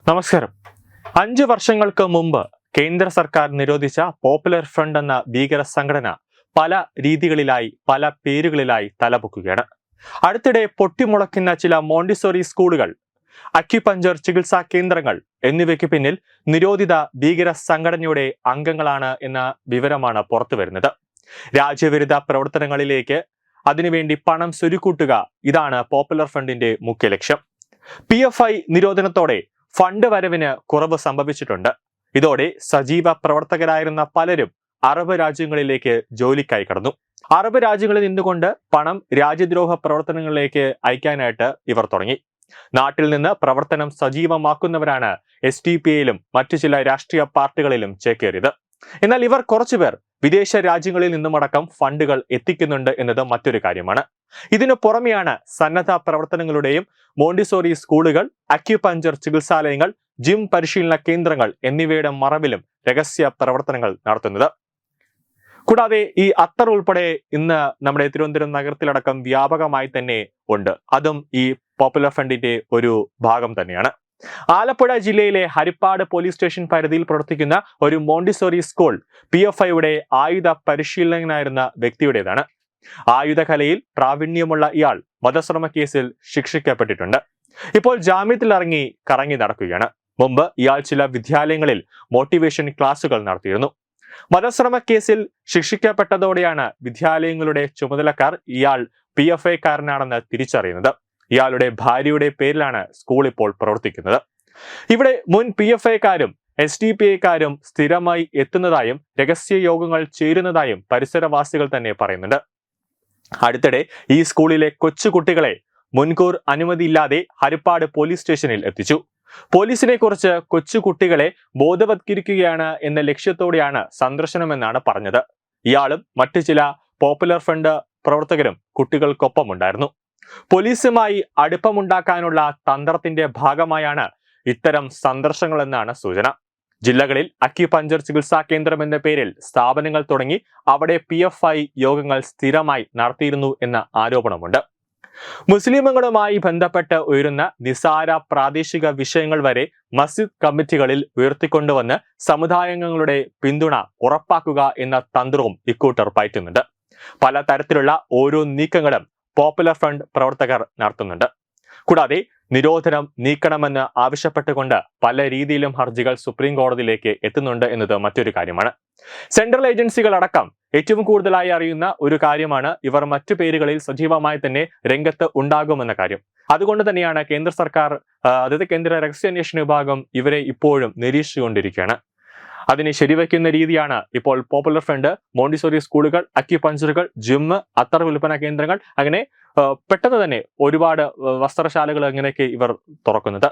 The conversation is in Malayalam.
നമസ്കാരം. 5 വർഷങ്ങൾക്ക് മുമ്പ് കേന്ദ്ര സർക്കാർ നിരോധിച്ച പോപ്പുലർ ഫ്രണ്ട് എന്ന ഭീകര സംഘടന പല രീതികളിലായി പല പേരുകളിലായി തലപൊക്കുകയാണ്. അടുത്തിടെ പൊട്ടിമുളയ്ക്കുന്ന ചില മോണ്ടിസോറി സ്കൂളുകൾ, അക്യുപഞ്ചർ ചികിത്സാ കേന്ദ്രങ്ങൾ എന്നിവയ്ക്ക് പിന്നിൽ നിരോധിത ഭീകര സംഘടനയുടെ അംഗങ്ങളാണ് എന്ന വിവരമാണ് പുറത്തുവരുന്നത്. രാജ്യവിരുദ്ധ പ്രവർത്തനങ്ങളിലേക്ക് അതിനുവേണ്ടി പണം സ്വരുക്കൂട്ടുക, ഇതാണ് പോപ്പുലർ ഫ്രണ്ടിന്റെ മുഖ്യ ലക്ഷ്യം. PFI നിരോധനത്തോടെ ഫണ്ട് വരവിന് കുറവ് സംഭവിച്ചിട്ടുണ്ട്. ഇതോടെ സജീവ പ്രവർത്തകരായിരുന്ന പലരും അറബ് രാജ്യങ്ങളിലേക്ക് ജോലിക്കായി കടന്നു. അറബ് രാജ്യങ്ങളിൽ നിന്നുകൊണ്ട് പണം രാജ്യദ്രോഹ പ്രവർത്തനങ്ങളിലേക്ക് അയക്കാനായിട്ട് ഇവർ തുടങ്ങി. നാട്ടിൽ നിന്ന് പ്രവർത്തനം സജീവമാക്കുന്നവരാണ് SDPയിലും മറ്റു ചില രാഷ്ട്രീയ പാർട്ടികളിലും ചേക്കേറിയത്. എന്നാൽ ഇവർ കുറച്ചുപേർ വിദേശ രാജ്യങ്ങളിൽ നിന്നുമടക്കം ഫണ്ടുകൾ എത്തിക്കുന്നുണ്ട് എന്നത് മറ്റൊരു കാര്യമാണ്. ഇതിനു പുറമെയാണ് സന്നദ്ധ പ്രവർത്തനങ്ങളുടെയും മോണ്ടിസോറി സ്കൂളുകൾ, അക്യുപഞ്ചർ ചികിത്സാലയങ്ങൾ, ജിം പരിശീലന കേന്ദ്രങ്ങൾ എന്നിവയുടെ മറവിലും രഹസ്യ പ്രവർത്തനങ്ങൾ നടത്തുന്നത്. കൂടാതെ ഈ അത്തർ ഉൾപ്പെടെ ഇന്ന് നമ്മുടെ തിരുവനന്തപുരം നഗരത്തിലടക്കം വ്യാപകമായി തന്നെ ഉണ്ട്. അതും ഈ പോപ്പുലർ ഫ്രണ്ടിന്റെ ഒരു ഭാഗം തന്നെയാണ്. ആലപ്പുഴ ജില്ലയിലെ ഹരിപ്പാട് പോലീസ് സ്റ്റേഷൻ പരിധിയിൽ പ്രവർത്തിക്കുന്ന ഒരു മോണ്ടിസോറി സ്കൂൾ PFIയുടെ ആയുധ പരിശീലകനായിരുന്ന വ്യക്തിയുടേതാണ്. ആയുധകലയിൽ പ്രാവീണ്യമുള്ള ഇയാൾ വധശ്രമ കേസിൽ ശിക്ഷിക്കപ്പെട്ടിട്ടുണ്ട്. ഇപ്പോൾ ജാമ്യത്തിലിറങ്ങി കറങ്ങി നടക്കുകയാണ്. മുമ്പ് ഇയാൾ ചില വിദ്യാലയങ്ങളിൽ മോട്ടിവേഷൻ ക്ലാസുകൾ നടത്തിയിരുന്നു. വധശ്രമ കേസിൽ ശിക്ഷിക്കപ്പെട്ടതോടെയാണ് വിദ്യാലയങ്ങളുടെ ചുമതലക്കാർ ഇയാൾ PFIക്കാരനാണെന്ന് തിരിച്ചറിയുന്നത്. ഇയാളുടെ ഭാര്യയുടെ പേരിലാണ് സ്കൂൾ ഇപ്പോൾ പ്രവർത്തിക്കുന്നത്. ഇവിടെ മുൻ PFIക്കാരും SDPIക്കാരും സ്ഥിരമായി എത്തുന്നതായും രഹസ്യ യോഗങ്ങൾ ചേരുന്നതായും പരിസരവാസികൾ തന്നെ പറയുന്നുണ്ട്. അടുത്തിടെ ഈ സ്കൂളിലെ കൊച്ചുകുട്ടികളെ മുൻകൂർ അനുമതിയില്ലാതെ ഹരിപ്പാട് പോലീസ് സ്റ്റേഷനിൽ എത്തിച്ചു. പോലീസിനെ കുറിച്ച് കൊച്ചുകുട്ടികളെ ബോധവത്കരിക്കുകയാണ് എന്ന ലക്ഷ്യത്തോടെയാണ് സന്ദർശനമെന്നാണ് പറഞ്ഞത്. ഇയാളും മറ്റു ചില പോപ്പുലർ ഫ്രണ്ട് പ്രവർത്തകരും കുട്ടികൾക്കൊപ്പമുണ്ടായിരുന്നു. പോലീസുമായി അടുപ്പമുണ്ടാക്കാനുള്ള തന്ത്രത്തിന്റെ ഭാഗമായാണ് ഇത്തരം സന്ദർശനങ്ങളെന്നാണ് സൂചന. ജില്ലകളിൽ അക്യുപഞ്ചർ ചികിത്സാ കേന്ദ്രം എന്ന പേരിൽ സ്ഥാപനങ്ങൾ തുടങ്ങി അവിടെ PFI യോഗങ്ങൾ സ്ഥിരമായി നടത്തിയിരുന്നു എന്ന ആരോപണമുണ്ട്. മുസ്ലിമുകളുമായി ബന്ധപ്പെട്ട് ഉയരുന്ന നിസാര പ്രാദേശിക വിഷയങ്ങൾ വരെ മസ്ജിദ് കമ്മിറ്റികളിൽ ഉയർത്തിക്കൊണ്ടുവന്ന് സമുദായാംഗങ്ങളുടെ പിന്തുണ ഉറപ്പാക്കുക എന്ന തന്ത്രവും ഇക്കൂട്ടർ പയറ്റുന്നുണ്ട്. പല തരത്തിലുള്ള ഓരോ നീക്കങ്ങളും പോപ്പുലർ ഫ്രണ്ട് പ്രവർത്തകർ നടത്തുന്നുണ്ട്. കൂടാതെ നിരോധനം നീക്കണമെന്ന് ആവശ്യപ്പെട്ടുകൊണ്ട് പല രീതിയിലും ഹർജികൾ സുപ്രീം കോടതിയിലേക്ക് എത്തുന്നുണ്ട് എന്നത് മറ്റൊരു കാര്യമാണ്. സെൻട്രൽ ഏജൻസികൾ അടക്കം ഏറ്റവും കൂടുതലായി അറിയുന്ന ഒരു കാര്യമാണ് ഇവർ മറ്റു പേരുകളിൽ സജീവമായി തന്നെ രംഗത്ത് ഉണ്ടാകുമെന്ന കാര്യം. അതുകൊണ്ട് തന്നെയാണ് കേന്ദ്ര സർക്കാർ, അതായത് കേന്ദ്ര രഹസ്യാന്വേഷണ വിഭാഗം ഇവരെ ഇപ്പോഴും നിരീക്ഷിച്ചുകൊണ്ടിരിക്കുകയാണ്. അതിനെ ശരിവയ്ക്കുന്ന രീതിയാണ് ഇപ്പോൾ പോപ്പുലർ ഫ്രണ്ട് മോണ്ടിസോറി സ്കൂളുകൾ, അക്യുപഞ്ചറുകൾ, ജിം, അത്തർ വിൽപ്പന കേന്ദ്രങ്ങൾ, അങ്ങനെ പെട്ടെന്ന് തന്നെ ഒരുപാട് വസ്ത്രശാലകൾ അങ്ങനെയൊക്കെ ഇവർ തുറക്കുന്നത്.